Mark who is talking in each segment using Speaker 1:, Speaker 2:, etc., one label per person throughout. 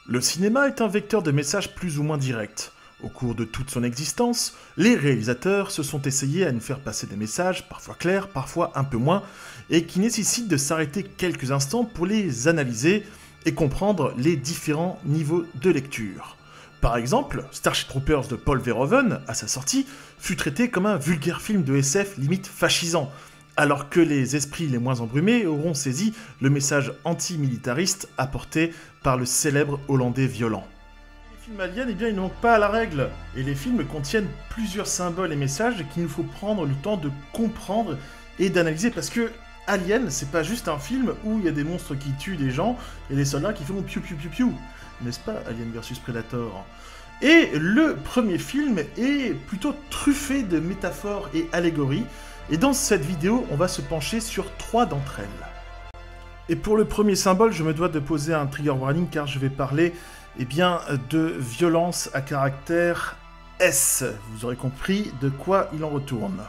Speaker 1: Le cinéma est un vecteur de messages plus ou moins direct. Au cours de toute son existence, les réalisateurs se sont essayés à nous faire passer des messages, parfois clairs, parfois un peu moins, et qui nécessitent de s'arrêter quelques instants pour les analyser et comprendre les différents niveaux de lecture. Par exemple, Starship Troopers de Paul Verhoeven, à sa sortie, fut traité comme un vulgaire film de SF limite fascisant, alors que les esprits les moins embrumés auront saisi le message anti-militariste apporté par le célèbre Hollandais violent. Les films aliens, eh bien, ils n'ont pas à la règle, et les films contiennent plusieurs symboles et messages qu'il nous faut prendre le temps de comprendre et d'analyser, parce que Alien, c'est pas juste un film où il y a des monstres qui tuent des gens et des soldats qui font piou piou piou piou, n'est-ce pas, Alien vs Predator? Et le premier film est plutôt truffé de métaphores et allégories, et dans cette vidéo, on va se pencher sur 3 d'entre elles. Et pour le premier symbole, je me dois de poser un trigger warning car je vais parler de violence à caractère S. Vous aurez compris de quoi il en retourne.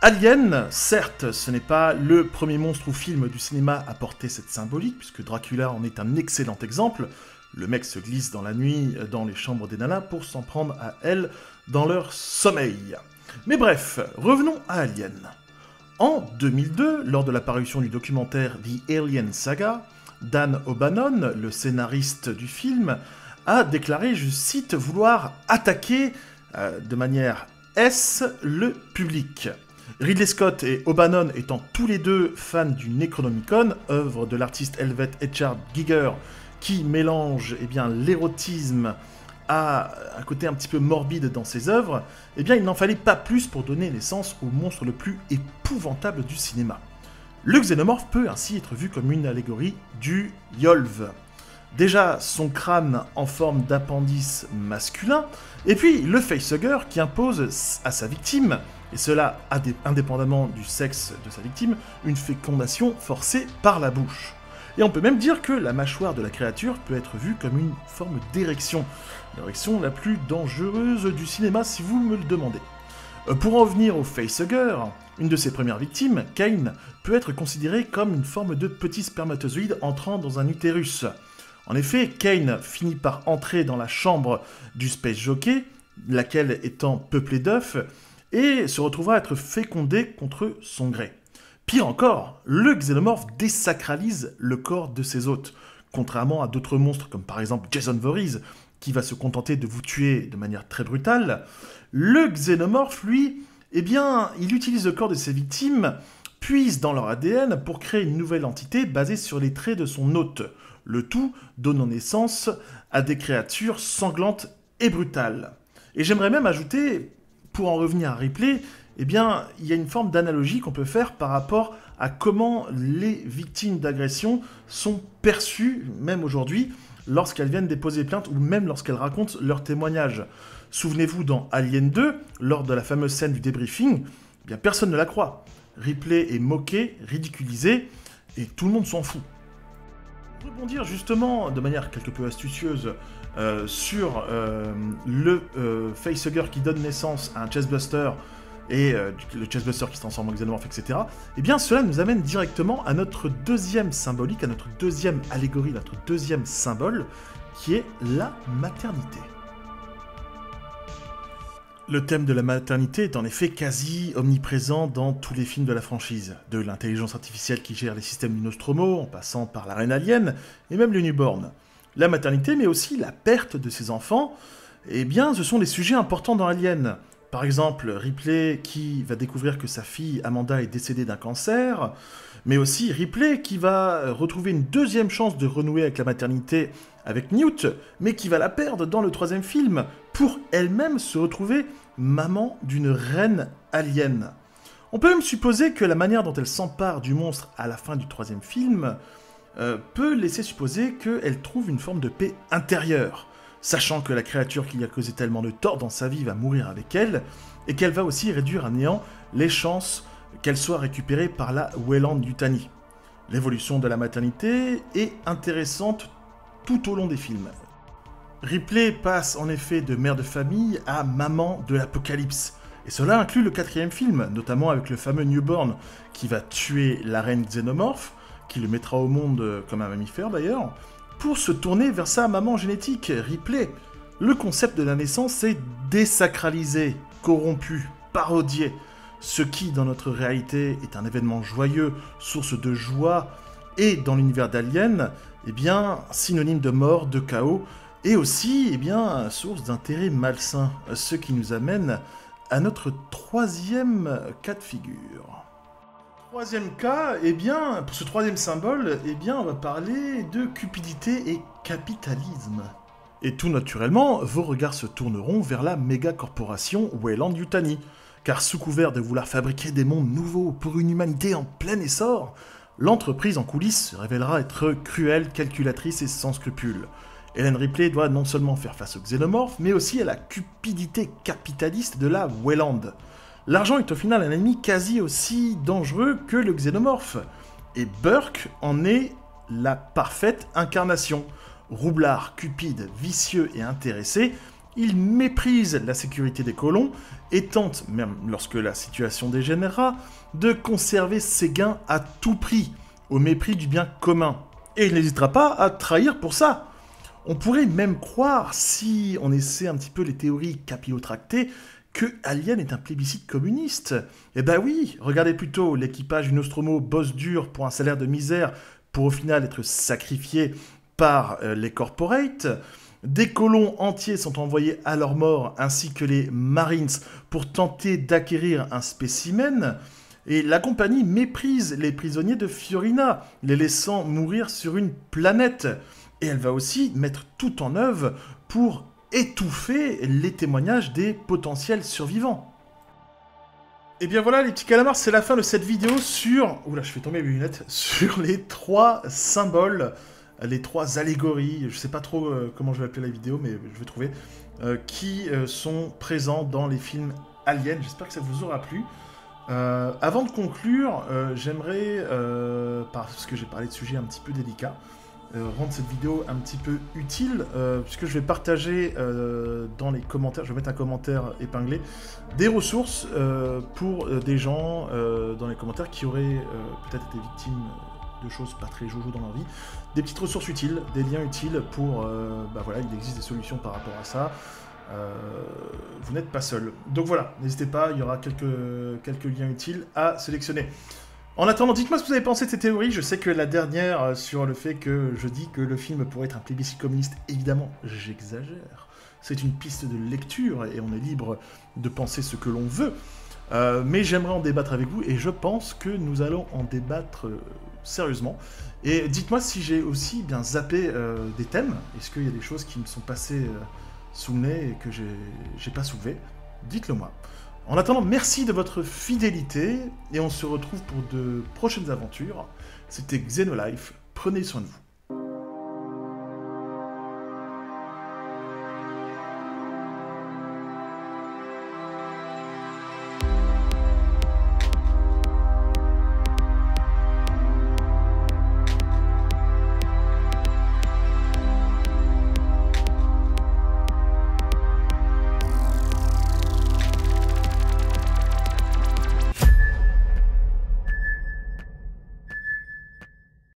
Speaker 1: Alien, certes, ce n'est pas le premier monstre ou film du cinéma à porter cette symbolique, puisque Dracula en est un excellent exemple. Le mec se glisse dans la nuit dans les chambres des nanas pour s'en prendre à elles dans leur sommeil. Mais bref, revenons à Alien. En 2002, lors de la parution du documentaire The Alien Saga, Dan O'Bannon, le scénariste du film, a déclaré, je cite, vouloir attaquer de manière S le public. Ridley Scott et O'Bannon étant tous les deux fans du Necronomicon, œuvre de l'artiste helvète Eckard Giger, qui mélange l'érotisme à un côté un petit peu morbide dans ses œuvres, il n'en fallait pas plus pour donner naissance au monstre le plus épouvantable du cinéma. Le xénomorphe peut ainsi être vu comme une allégorie du Yolv. Déjà, son crâne en forme d'appendice masculin, et puis le facehugger qui impose à sa victime, et cela indépendamment du sexe de sa victime, une fécondation forcée par la bouche. Et on peut même dire que la mâchoire de la créature peut être vue comme une forme d'érection. L'érection la plus dangereuse du cinéma si vous me le demandez. Pour en venir au facehugger, une de ses premières victimes, Kane, peut être considérée comme une forme de petit spermatozoïde entrant dans un utérus. En effet, Kane finit par entrer dans la chambre du Space Jockey, laquelle étant peuplée d'œufs, et se retrouvera à être fécondé contre son gré. Pire encore, le xénomorphe désacralise le corps de ses hôtes, contrairement à d'autres monstres comme par exemple Jason Voorhees, qui va se contenter de vous tuer de manière très brutale. Le xénomorphe, lui, il utilise le corps de ses victimes, puise dans leur ADN pour créer une nouvelle entité basée sur les traits de son hôte, le tout donnant naissance à des créatures sanglantes et brutales. Et j'aimerais même ajouter, pour en revenir à Ripley, il y a une forme d'analogie qu'on peut faire par rapport à comment les victimes d'agression sont perçues, même aujourd'hui, lorsqu'elles viennent déposer plainte ou même lorsqu'elles racontent leurs témoignages. Souvenez-vous, dans Alien 2, lors de la fameuse scène du débriefing, personne ne la croit. Ripley est moqué, ridiculisé, et tout le monde s'en fout. Pour rebondir justement, de manière quelque peu astucieuse, sur le facehugger qui donne naissance à un chestbuster, et le chestbuster qui se transforme en xénomorphe, etc., cela nous amène directement à notre deuxième symbolique, à notre deuxième allégorie, notre deuxième symbole, qui est la maternité. Le thème de la maternité est en effet quasi omniprésent dans tous les films de la franchise, de l'intelligence artificielle qui gère les systèmes du Nostromo, en passant par la reine alien, et même le newborn. La maternité, mais aussi la perte de ses enfants, ce sont des sujets importants dans Alien. Par exemple, Ripley qui va découvrir que sa fille Amanda est décédée d'un cancer, mais aussi Ripley qui va retrouver une deuxième chance de renouer avec la maternité avec Newt, mais qui va la perdre dans le troisième film, pour elle-même se retrouver maman d'une reine alien. On peut même supposer que la manière dont elle s'empare du monstre à la fin du troisième film peut laisser supposer qu'elle trouve une forme de paix intérieure, sachant que la créature qui lui a causé tellement de tort dans sa vie va mourir avec elle, et qu'elle va aussi réduire à néant les chances qu'elle soit récupérée par la Weyland-Yutani. L'évolution de la maternité est intéressante tout au long des films. Ripley passe en effet de mère de famille à maman de l'apocalypse, et cela inclut le quatrième film, notamment avec le fameux newborn qui va tuer la reine xénomorphe, qui le mettra au monde comme un mammifère d'ailleurs, pour se tourner vers sa maman génétique, Ripley. Le concept de la naissance est désacralisé, corrompu, parodié. Ce qui, dans notre réalité, est un événement joyeux, source de joie, et dans l'univers d'Alien, eh bien, synonyme de mort, de chaos, et aussi, eh bien, source d'intérêt malsain. Ce qui nous amène à notre troisième cas de figure. Troisième cas, eh bien, pour ce troisième symbole, eh bien, on va parler de cupidité et capitalisme. Et tout naturellement, vos regards se tourneront vers la méga-corporation Weyland-Yutani, car sous couvert de vouloir fabriquer des mondes nouveaux pour une humanité en plein essor, l'entreprise en coulisses se révélera être cruelle, calculatrice et sans scrupules. Ellen Ripley doit non seulement faire face aux xénomorphes, mais aussi à la cupidité capitaliste de la Weyland. L'argent est au final un ennemi quasi aussi dangereux que le xénomorphe, et Burke en est la parfaite incarnation. Roublard, cupide, vicieux et intéressé, il méprise la sécurité des colons et tente, même lorsque la situation dégénérera, de conserver ses gains à tout prix, au mépris du bien commun. Et il n'hésitera pas à trahir pour ça. On pourrait même croire, si on essaie un petit peu les théories capillotractées, que Alien est un plébiscite communiste. Eh ben oui, regardez plutôt, l'équipage du Nostromo bosse dur pour un salaire de misère, pour au final être sacrifié par les corporates. Des colons entiers sont envoyés à leur mort, ainsi que les Marines, pour tenter d'acquérir un spécimen. Et la compagnie méprise les prisonniers de Fiorina, les laissant mourir sur une planète. Et elle va aussi mettre tout en œuvre pour étouffer les témoignages des potentiels survivants. Et bien voilà les petits calamars, c'est la fin de cette vidéo sur... Oula, je fais tomber mes lunettes. Sur les trois symboles, les trois allégories, je sais pas trop comment je vais appeler la vidéo, mais je vais trouver, qui sont présents dans les films Alien. J'espère que ça vous aura plu. Avant de conclure, j'aimerais, parce que j'ai parlé de sujets un petit peu délicats, rendre cette vidéo un petit peu utile, puisque je vais partager dans les commentaires, je vais mettre un commentaire épinglé, des ressources pour des gens dans les commentaires qui auraient peut-être été victimes de choses pas très jojo dans leur vie, des petites ressources utiles, des liens utiles pour, bah voilà, il existe des solutions par rapport à ça. Vous n'êtes pas seul. Donc voilà, n'hésitez pas, il y aura quelques liens utiles à sélectionner. En attendant, dites-moi ce que vous avez pensé de ces théories. Je sais que la dernière, sur le fait que je dis que le film pourrait être un plébiscite communiste, évidemment, j'exagère. C'est une piste de lecture et on est libre de penser ce que l'on veut. Mais j'aimerais en débattre avec vous et je pense que nous allons en débattre sérieusement. Et dites-moi si j'ai aussi bien zappé des thèmes. Est-ce qu'il y a des choses qui me sont passées sous le nez et que j'ai pas soulevé? Dites-le moi. En attendant, merci de votre fidélité et on se retrouve pour de prochaines aventures. C'était Xenolife, prenez soin de vous.